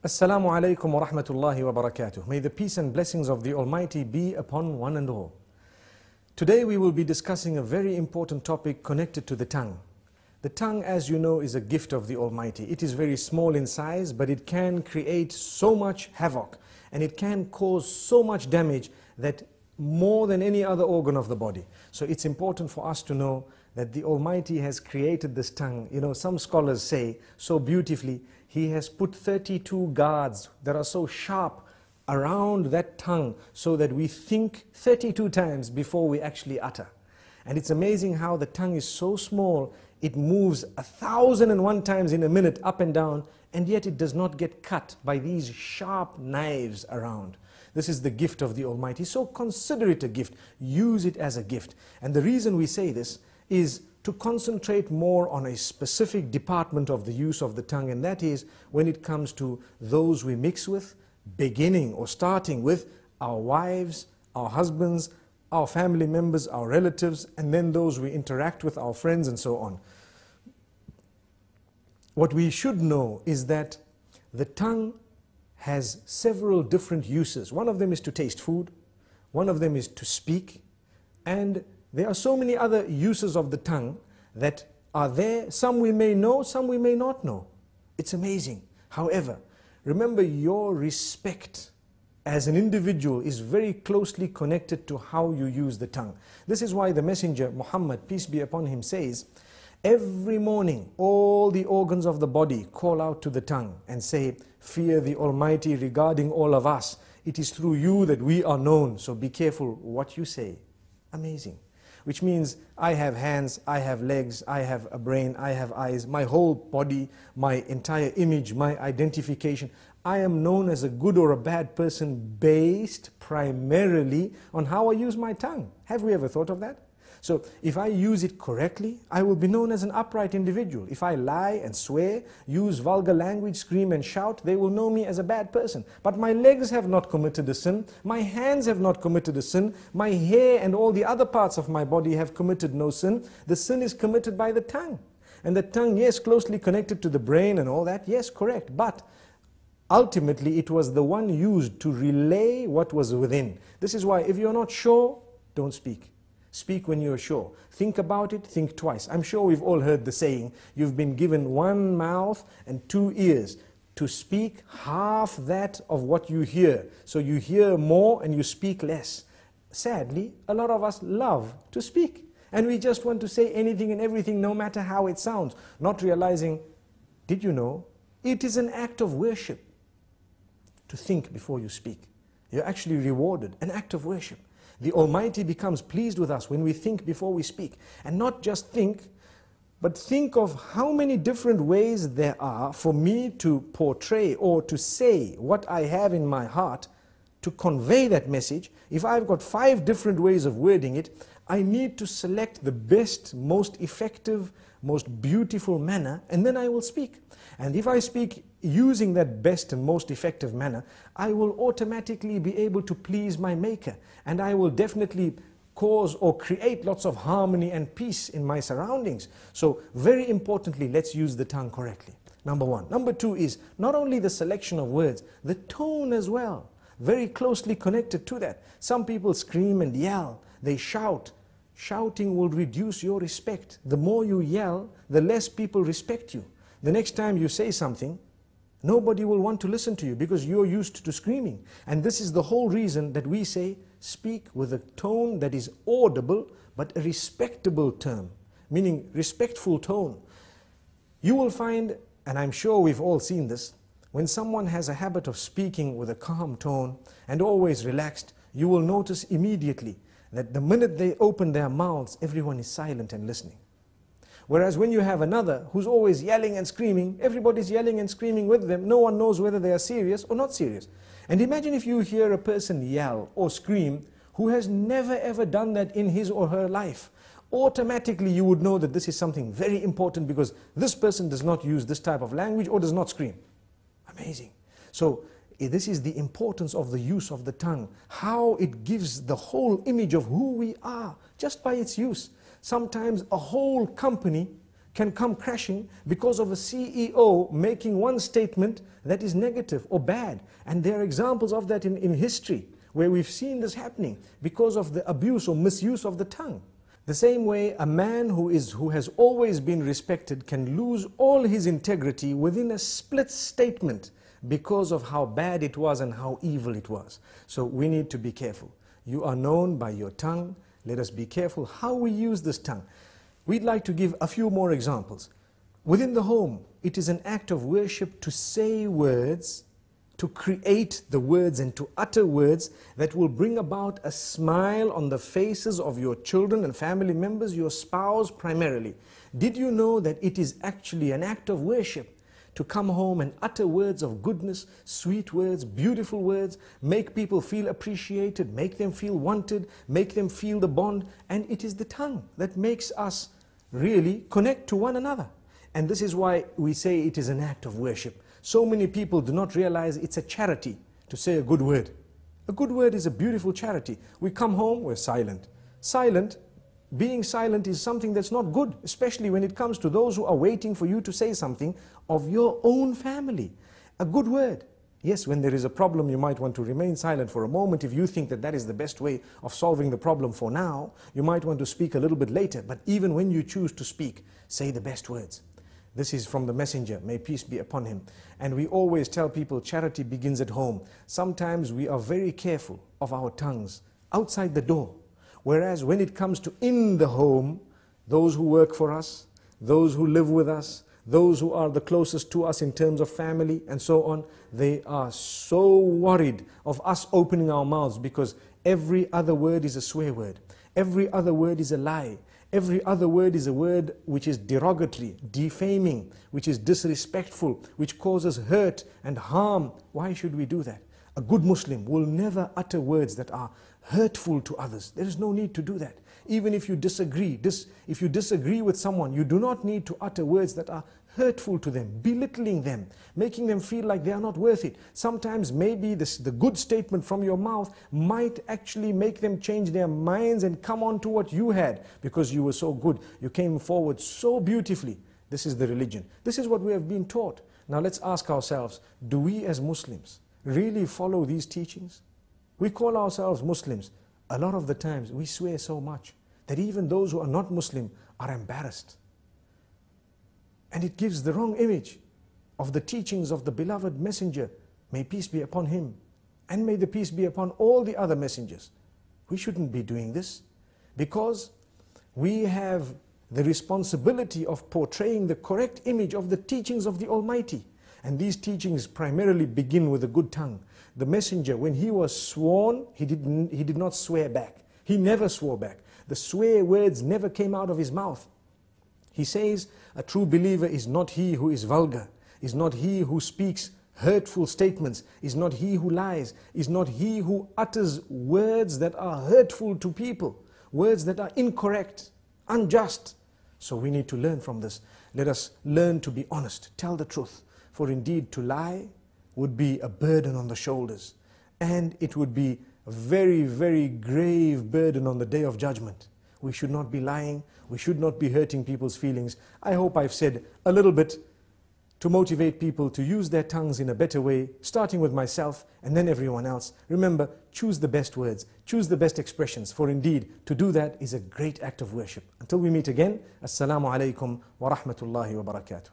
Assalamu alaikum wa rahmatullahi wa barakatuh. May the peace and blessings of the Almighty be upon one and all. Today we will be discussing a very important topic connected to the tongue. The tongue, as you know, is a gift of the Almighty. It is very small in size, but it can create so much havoc and it can cause so much damage that more than any other organ of the body. So it's important for us to know that the Almighty has created this tongue. You know, some scholars say so beautifully, He has put 32 guards that are so sharp around that tongue so that we think 32 times before we actually utter. And it's amazing how the tongue is so small, it moves 1,001 times in a minute up and down, and yet it does not get cut by these sharp knives around. This is the gift of the Almighty. So consider it a gift. Use it as a gift. And the reason we say this is to concentrate more on a specific department of the use of the tongue, and that is when it comes to those we mix with, beginning or starting with our wives, our husbands, our family members, our relatives, and then those we interact with, our friends and so on. What we should know is that the tongue has several different uses. One of them is to taste food, one of them is to speak, and there are so many other uses of the tongue that are there. Some we may know, some we may not know. It's amazing. However, remember, your respect as an individual is very closely connected to how you use the tongue. This is why the Messenger Muhammad, peace be upon him, says, every morning all the organs of the body call out to the tongue and say, fear the Almighty regarding all of us. It is through you that we are known, so be careful what you say. Amazing. Which means I have hands, I have legs, I have a brain, I have eyes, my whole body, my entire image, my identification. I am known as a good or a bad person based primarily on how I use my tongue. Have we ever thought of that? So if I use it correctly, I will be known as an upright individual. If I lie and swear, use vulgar language, scream and shout, they will know me as a bad person. But my legs have not committed a sin, my hands have not committed a sin, my hair and all the other parts of my body have committed no sin. The sin is committed by the tongue. And the tongue, yes, closely connected to the brain and all that, yes, correct. But ultimately it was the one used to relay what was within. This is why if you're not sure, don't speak. Speak when you're sure. Think about it, think twice. I'm sure we've all heard the saying, you've been given one mouth and two ears to speak half that of what you hear. So you hear more and you speak less. Sadly, a lot of us love to speak. And we just want to say anything and everything, no matter how it sounds. Not realizing, did you know, it is an act of worship to think before you speak. You're actually rewarded, an act of worship. The Almighty becomes pleased with us when we think before we speak. And not just think, but think of how many different ways there are for me to portray or to say what I have in my heart, to convey that message. If I've got 5 different ways of wording it, I need to select the best, most effective, most beautiful manner, and then I will speak. And if I speak using that best and most effective manner, I will automatically be able to please my Maker, and I will definitely cause or create lots of harmony and peace in my surroundings. So very importantly, let's use the tongue correctly. Number 1. Number 2 is not only the selection of words, the tone as well. Very closely connected to that. Some people scream and yell, they shout. Shouting will reduce your respect. The more you yell, the less people respect you. The next time you say something, nobody will want to listen to you because you're used to screaming. And this is the whole reason that we say, speak with a tone that is audible, but a respectable term, meaning respectful tone. You will find, and I'm sure we've all seen this, when someone has a habit of speaking with a calm tone and always relaxed, you will notice immediately that the minute they open their mouths, everyone is silent and listening. Whereas when you have another who's always yelling and screaming, everybody's yelling and screaming with them, no one knows whether they are serious or not serious. And imagine if you hear a person yell or scream who has never ever done that in his or her life. Automatically you would know that this is something very important because this person does not use this type of language or does not scream. Amazing. So this is the importance of the use of the tongue, how it gives the whole image of who we are just by its use. Sometimes a whole company can come crashing because of a CEO making one statement that is negative or bad. And there are examples of that in history where we've seen this happening because of the abuse or misuse of the tongue. The same way a man who has always been respected can lose all his integrity within a split statement because of how bad it was and how evil it was. So we need to be careful. You are known by your tongue. Let us be careful how we use this tongue. We'd like to give a few more examples. Within the home, it is an act of worship to say words, to create the words and to utter words that will bring about a smile on the faces of your children and family members, your spouse primarily. Did you know that it is actually an act of worship to come home and utter words of goodness, sweet words, beautiful words, make people feel appreciated, make them feel wanted, make them feel the bond? And it is the tongue that makes us really connect to one another. And this is why we say it is an act of worship. So many people do not realize it's a charity to say a good word. A good word is a beautiful charity. We come home, we're silent. Being silent is something that's not good, especially when it comes to those who are waiting for you to say something of your own family. A good word. Yes, when there is a problem, you might want to remain silent for a moment. If you think that that is the best way of solving the problem for now, you might want to speak a little bit later. But even when you choose to speak, say the best words. This is from the messenger, may peace be upon him. And we always tell people charity begins at home. Sometimes we are very careful of our tongues outside the door. Whereas when it comes to in the home, those who work for us, those who live with us, those who are the closest to us in terms of family and so on, they are so worried of us opening our mouths because every other word is a swear word. Every other word is a lie. Every other word is a word which is derogatory, defaming, which is disrespectful, which causes hurt and harm. Why should we do that? A good Muslim will never utter words that are hurtful to others. There is no need to do that. Even if you disagree, if you disagree with someone, you do not need to utter words that are hurtful to them, belittling them, making them feel like they are not worth it. Sometimes maybe the good statement from your mouth might actually make them change their minds and come on to what you had because you were so good. You came forward so beautifully. This is the religion. This is what we have been taught. Now let's ask ourselves, do we as Muslims really follow these teachings? We call ourselves Muslims. A lot of the times we swear so much that even those who are not Muslim are embarrassed. And it gives the wrong image of the teachings of the beloved messenger. May peace be upon him. And may the peace be upon all the other messengers. We shouldn't be doing this because we have the responsibility of portraying the correct image of the teachings of the Almighty. And these teachings primarily begin with a good tongue. The messenger, when he was sworn, he did not swear back. He never swore back. The swear words never came out of his mouth. He says, a true believer is not he who is vulgar, is not he who speaks hurtful statements, is not he who lies, is not he who utters words that are hurtful to people, words that are incorrect, unjust. So we need to learn from this. Let us learn to be honest, tell the truth. For indeed to lie would be a burden on the shoulders, and it would be a very, very grave burden on the day of judgment. We should not be lying, we should not be hurting people's feelings. I hope I've said a little bit to motivate people to use their tongues in a better way, starting with myself and then everyone else. Remember, choose the best words, choose the best expressions, for indeed to do that is a great act of worship. Until we meet again, Assalamu alaikum wa rahmatullahi wa barakatuh.